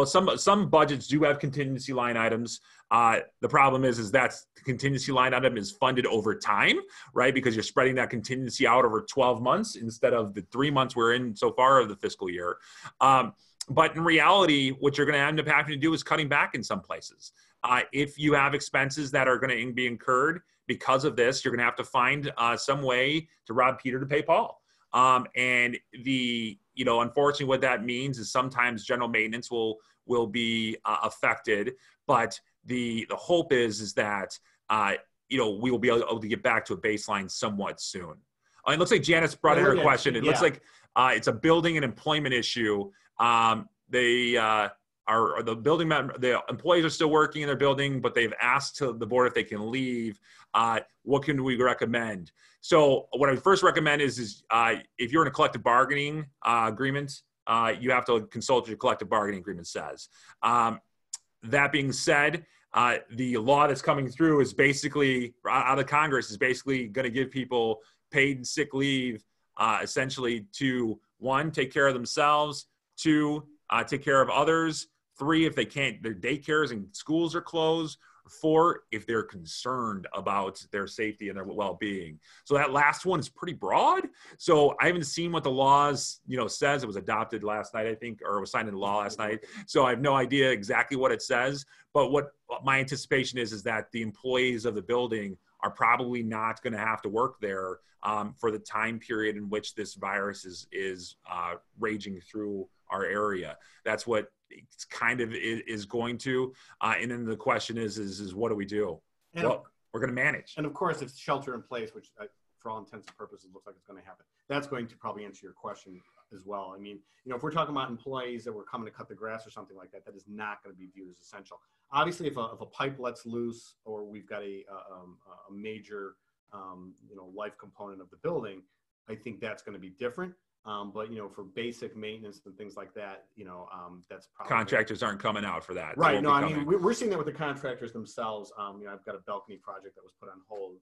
some budgets do have contingency line items. The problem is that the contingency line item is funded over time, right? Because you're spreading that contingency out over 12 months instead of the 3 months we're in so far of the fiscal year. But in reality, what you're going to end up having to do is cutting back in some places. If you have expenses that are going to be incurred because of this, you're going to have to find some way to rob Peter to pay Paul. And unfortunately, what that means is sometimes general maintenance will be affected. But the hope is that we will be able to get back to a baseline somewhat soon. It looks like Janice brought in her question. It looks like it's a building and employment issue. The employees are still working in their building, but they've asked the board if they can leave. What can we recommend? So what I would first recommend is if you're in a collective bargaining agreement, you have to consult what your collective bargaining agreement says. That being said, the law that's coming through is basically out of Congress is basically going to give people paid sick leave, essentially to 1, take care of themselves, 2, take care of others, 3, if they can't, their daycares and schools are closed. 4, if they're concerned about their safety and their well-being. So that last one is pretty broad. So I haven't seen what the laws, says. It was adopted last night, I think, or it was signed into law last night. So I have no idea exactly what it says. But what my anticipation is that the employees of the building are probably not going to have to work there for the time period in which this virus is raging through our area. That's what it's kind of is going to. And then the question is what do we do? And well, we're going to manage. And of course, it's shelter in place, which for all intents and purposes looks like it's going to happen. That's going to probably answer your question as well. I mean, if we're talking about employees that were coming to cut the grass or something like that, that is not going to be viewed as essential. Obviously, if a pipe lets loose or we've got a major, life component of the building, I think that's going to be different. But for basic maintenance and things like that, that's probably contractors aren't coming out for that. Right. No, I mean, we're seeing that with the contractors themselves. I've got a balcony project that was put on hold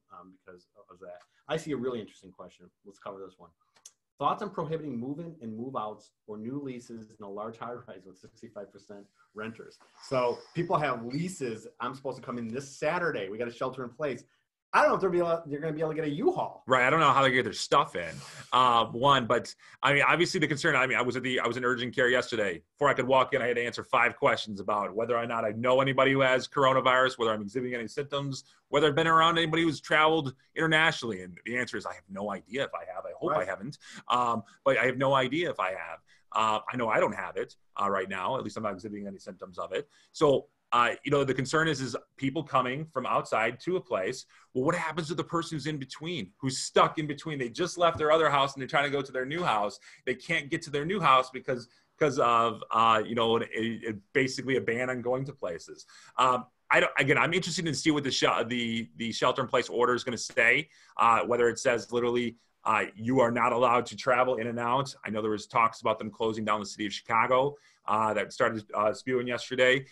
because of that. I see a really interesting question. Let's cover this one. Thoughts on prohibiting move-in and move-outs or new leases in a large high-rise with 65% renters. So people have leases. I'm supposed to come in this Saturday. We got a shelter in place. I don't know if they're going to be able to get a U-Haul. Right. I don't know how they get their stuff in. But I mean, obviously the concern, I was in urgent care yesterday. Before I could walk in, I had to answer 5 questions about whether or not I know anybody who has coronavirus, whether I'm exhibiting any symptoms, whether I've been around anybody who's traveled internationally. And the answer is I have no idea if I have. I hope I haven't. But I have no idea if I have. I know I don't have it right now. At least I'm not exhibiting any symptoms of it. So the concern is people coming from outside to a place. Well, what happens to the person who's in between, who's stuck in between? They just left their other house and they're trying to go to their new house. They can't get to their new house because of basically a ban on going to places. I'm interested to see what the shelter in place order is going to say, whether it says literally you are not allowed to travel in and out. I know there was talks about them closing down the city of Chicago that started spewing yesterday.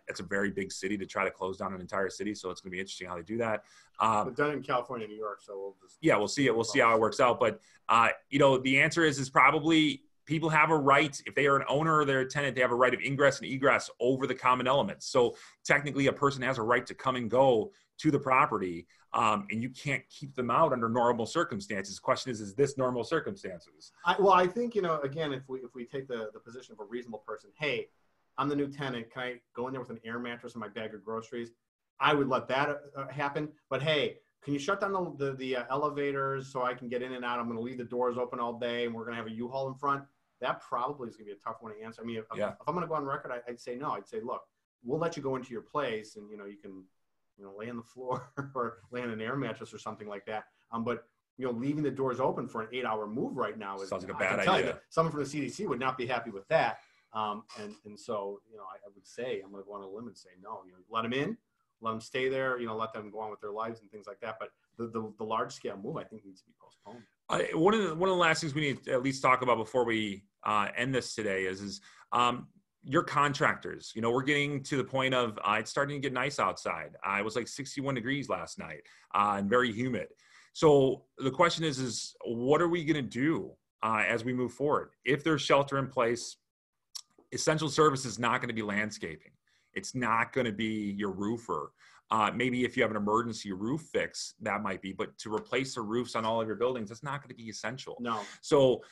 It's a very big city to try to close down an entire city, so it's going to be interesting how they do that. But done in California, New York, so we'll see it. We'll see how it works out. But the answer is probably people have a right, if they are an owner or they're a tenant, they have a right of ingress and egress over the common elements. So technically, a person has a right to come and go to the property, and you can't keep them out under normal circumstances. The question is this normal circumstances? I think, again, if we take the position of a reasonable person, hey, I'm the new tenant. Can I go in there with an air mattress and my bag of groceries? I would let that happen. But hey, can you shut down the elevators so I can get in and out? I'm going to leave the doors open all day and we're going to have a U-Haul in front. That probably is going to be a tough one to answer. I mean, if I'm going to go on record, I'd say no. I'd say, look, we'll let you go into your place and, you can lay on the floor or lay on an air mattress or something like that. But leaving the doors open for an 8-hour move right now sounds like a bad idea. Someone from the CDC would not be happy with that. And so, I would say, I'm going to go on a limb and say, no, let them in, let them stay there, let them go on with their lives and things like that. But the large scale move, I think, needs to be postponed. One of the last things we need to at least talk about before we end this today is your contractors. We're getting to the point of it's starting to get nice outside. It was like 61 degrees last night and very humid. So the question is what are we going to do as we move forward? If there's shelter in place, essential service is not going to be landscaping. It's not going to be your roofer. Maybe if you have an emergency roof fix, that might be, but to replace the roofs on all of your buildings, that's not going to be essential. No. So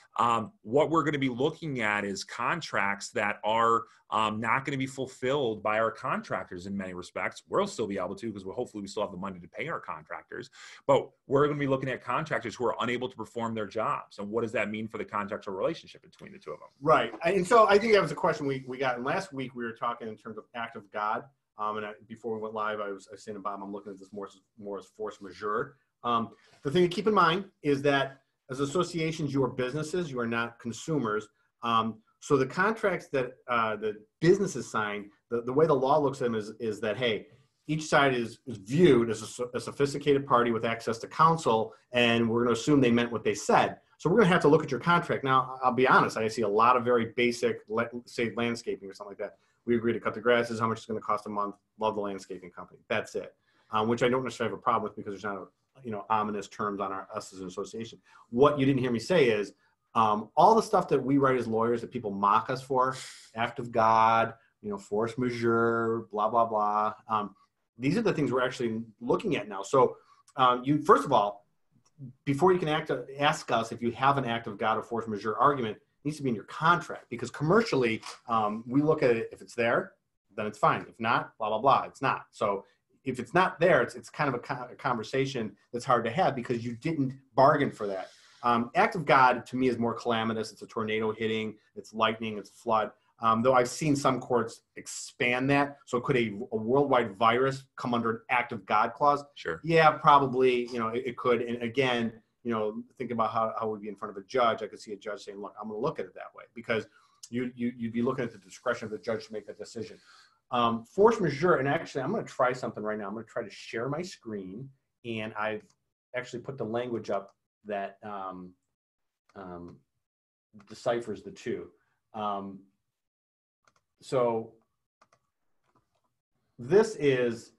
what we're going to be looking at is contracts that are not going to be fulfilled by our contractors in many respects. We'll still be able to, because hopefully we still have the money to pay our contractors, but we're going to be looking at contractors who are unable to perform their jobs. And what does that mean for the contractual relationship between the two of them? Right. And so I think that was a question we got. And last week we were talking in terms of act of God. Before we went live, I was saying to Bob, I'm looking at this more as force majeure. The thing to keep in mind is that as associations, you are businesses, you are not consumers. So the contracts that the businesses sign, the way the law looks at them is that, hey, each side is viewed as a sophisticated party with access to counsel, and we're going to assume they meant what they said. So we're going to have to look at your contract. Now, I'll be honest, I see a lot of very basic, say, landscaping or something like that. We agree to cut the grass. This is how much it's going to cost a month. Love the landscaping company. That's it. Which I don't necessarily have a problem with because there's not ominous terms on us as an association. What you didn't hear me say is all the stuff that we write as lawyers that people mock us for, act of God, force majeure, blah, blah, blah. These are the things we're actually looking at now. So you, first of all, before you can ask us if you have an act of God or force majeure argument, it needs to be in your contract, because commercially, we look at it, if it's there, then it's fine. If not, blah, blah, blah, it's not. So if it's not there, it's kind of a conversation that's hard to have because you didn't bargain for that. Act of God, to me, is more calamitous. It's a tornado hitting, it's lightning, it's flood. Though I've seen some courts expand that. So could a worldwide virus come under an act of God clause? Sure. Yeah, probably, it could. And again, think about how it would be in front of a judge. I could see a judge saying, look, I'm going to look at it that way, because you'd be looking at the discretion of the judge to make that decision. Force majeure, and actually I'm going to try something right now. I'm going to try to share my screen, and I've actually put the language up that deciphers the two. So this is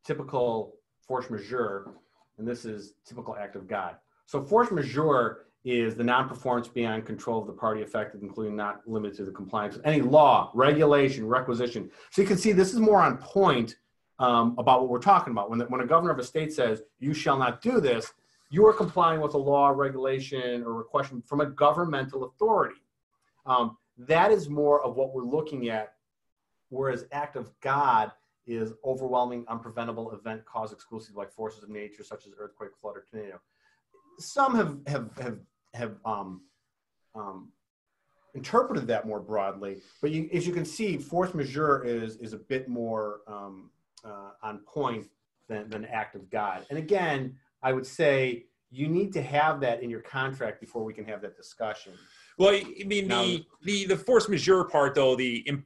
typical force majeure, and this is typical act of God. So force majeure is the non-performance beyond control of the party affected, including not limited to the compliance with any law, regulation, requisition. So you can see this is more on point about what we're talking about. When a governor of a state says, you shall not do this, you are complying with a law, regulation, or request from a governmental authority. That is more of what we're looking at, whereas act of God is overwhelming, unpreventable event caused exclusively by forces of nature, such as earthquake, flood, or tornado. Some have interpreted that more broadly, but as you can see, force majeure is a bit more on point than act of God. And again, I would say you need to have that in your contract before we can have that discussion. Well, I mean, the force majeure part, though,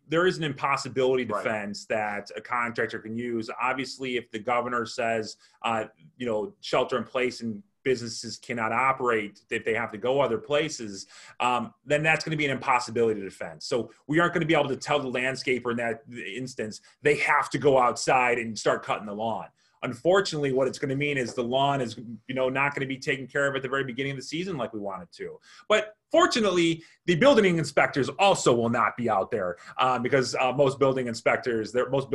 there is an impossibility defense that a contractor can use. Obviously, if the governor says, shelter in place and businesses cannot operate, if they have to go other places, then that's going to be an impossibility defense. So we aren't going to be able to tell the landscaper in that instance, they have to go outside and start cutting the lawn. Unfortunately, what it's going to mean is the lawn is, not going to be taken care of at the very beginning of the season like we want it to. But fortunately, the building inspectors also will not be out there because most building inspectors, most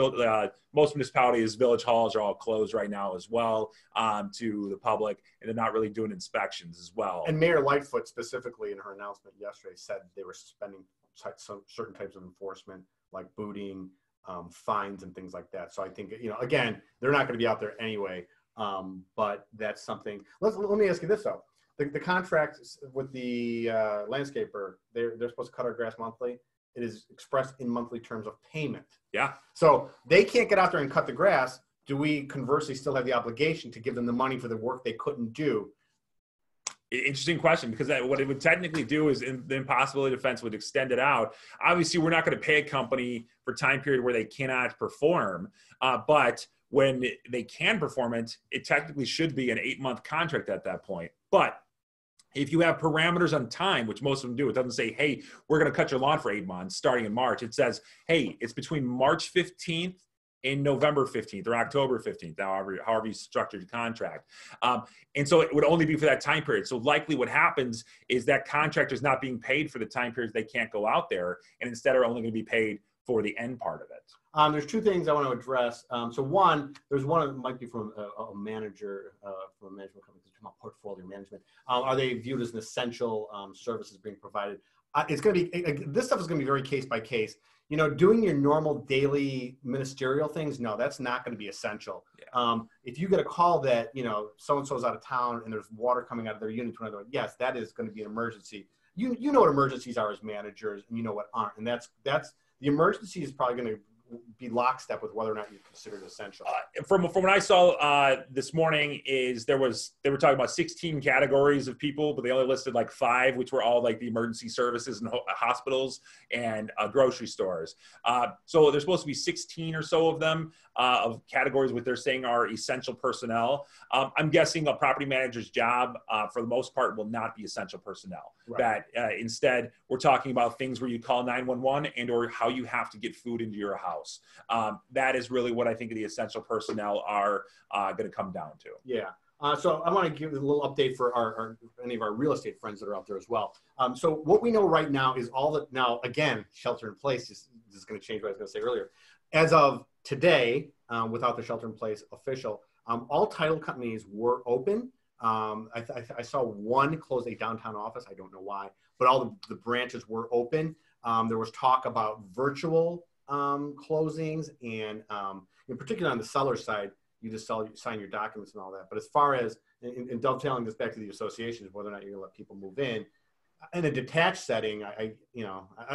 municipalities, village halls are all closed right now as well to the public, and they're not really doing inspections as well. And Mayor Lightfoot specifically in her announcement yesterday said they were suspending certain types of enforcement like booting, fines and things like that. So I think, again, they're not going to be out there anyway, but that's something. Let me ask you this though. The contract with the landscaper, they're supposed to cut our grass monthly. It is expressed in monthly terms of payment. Yeah. So they can't get out there and cut the grass. Do we conversely still have the obligation to give them the money for the work they couldn't do? Interesting question, because what it would technically do is the impossibility defense would extend it out. Obviously, we're not going to pay a company for time period where they cannot perform, but when they can perform it, it technically should be an 8-month contract at that point. But if you have parameters on time, which most of them do, it doesn't say, hey, we're going to cut your lawn for 8 months starting in March. It says, hey, it's between March 15th and November 15th or October 15th, however you structured your contract. And so it would only be for that time period. So likely what happens is that contractor is not being paid for the time periods they can't go out there, and instead are only going to be paid for the end part of it. There's two things I want to address. So one, there's one that might be from a manager from a management company, about portfolio management. Are they viewed as an essential services being provided? It's going to be, this stuff is going to be very case by case. Doing your normal daily ministerial things, no, that's not going to be essential. Yeah. If you get a call that, so-and-so's out of town and there's water coming out of their unit, yes, that is going to be an emergency. You know what emergencies are as managers, and you know what aren't. And that's the emergency is probably going to be lockstep with whether or not you consider it essential. From what I saw this morning is they were talking about 16 categories of people, but they only listed like 5, which were all like the emergency services and hospitals and grocery stores. So there's supposed to be 16 or so of them of categories what they're saying are essential personnel. I'm guessing a property manager's job for the most part will not be essential personnel. Right. That instead we're talking about things where you call 911 and or how you have to get food into your house. That is really what I think the essential personnel are going to come down to. Yeah. So I want to give a little update for any of our real estate friends that are out there as well. So what we know right now is now, again, shelter in place is going to change what I was going to say earlier. As of today, without the shelter in place official, all title companies were open. I saw one close a downtown office. I don't know why, but all the branches were open. There was talk about virtual closings, and in particular on the seller side, you just sign your documents and all that. But as far as, and dovetailing this back to the associations, whether or not you're going to let people move in a detached setting,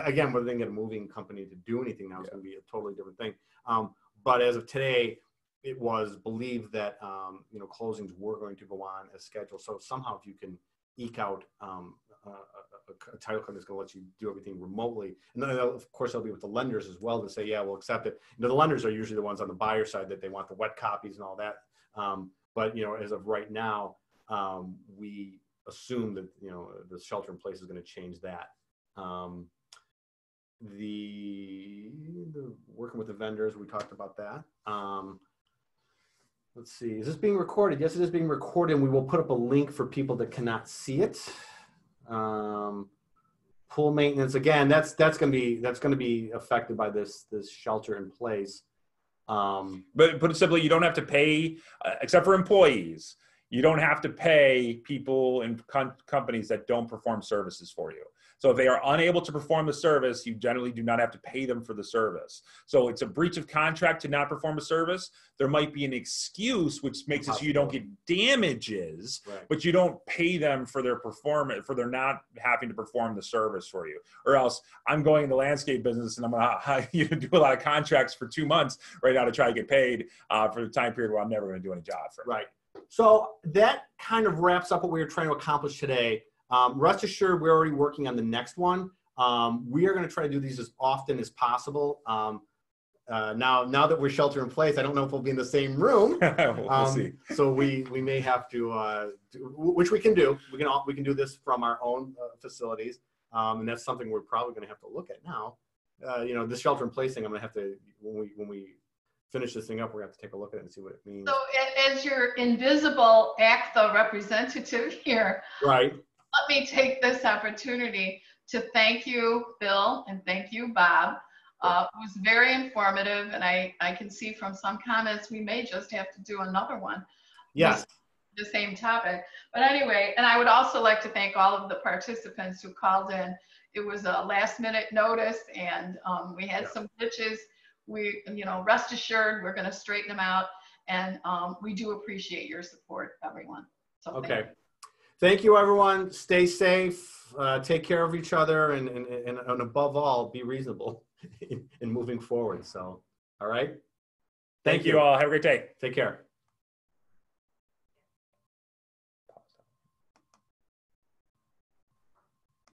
again, whether they can get a moving company to do anything now is going to be a totally different thing. But as of today, it was believed that closings were going to go on as scheduled. So somehow, if you can eke out a title company that's going to let you do everything remotely, and then of course they'll be with the lenders as well to say, yeah, we'll accept it. The lenders are usually the ones on the buyer side that they want the wet copies and all that. But as of right now, we assume that the shelter in place is going to change that. The working with the vendors, we talked about that. Let's see, is this being recorded? Yes, it is being recorded, and we will put up a link for people that cannot see it. Pool maintenance, again, that's going to be affected by this shelter in place. But put it simply, you don't have to pay, except for employees. You don't have to pay people in companies that don't perform services for you. So if they are unable to perform the service, you generally do not have to pay them for the service. So it's a breach of contract to not perform a service. There might be an excuse, which makes it so you don't get damages, right, but you don't pay them for their performance, for their not having to perform the service for you. Or else I'm going in the landscape business and I'm going to do a lot of contracts for 2 months right now to try to get paid for the time period where I'm never going to do any job for. Right. So that kind of wraps up what we were trying to accomplish today. Rest assured, we're already working on the next one. We are going to try to do these as often as possible. Now that we're shelter in place, I don't know if we'll be in the same room. We'll see. So we may have to, which we can do. We can do this from our own facilities, and that's something we're probably going to have to look at now. This shelter in place thing, I'm going to have to, when we finish this thing up, we're going to have to take a look at it and see what it means. So as your invisible ACFA representative here, right, let me take this opportunity to thank you, Bill, and thank you, Bob. It was very informative, and I can see from some comments we may just have to do another one. Yes. The same topic. But anyway, and I would also like to thank all of the participants who called in. It was a last-minute notice, and we had some glitches. We, rest assured, we're going to straighten them out, and we do appreciate your support, everyone. So okay. Thank you, everyone. Stay safe. Take care of each other, and above all, be reasonable in moving forward. So, all right. Thank you all. Have a great day. Take care.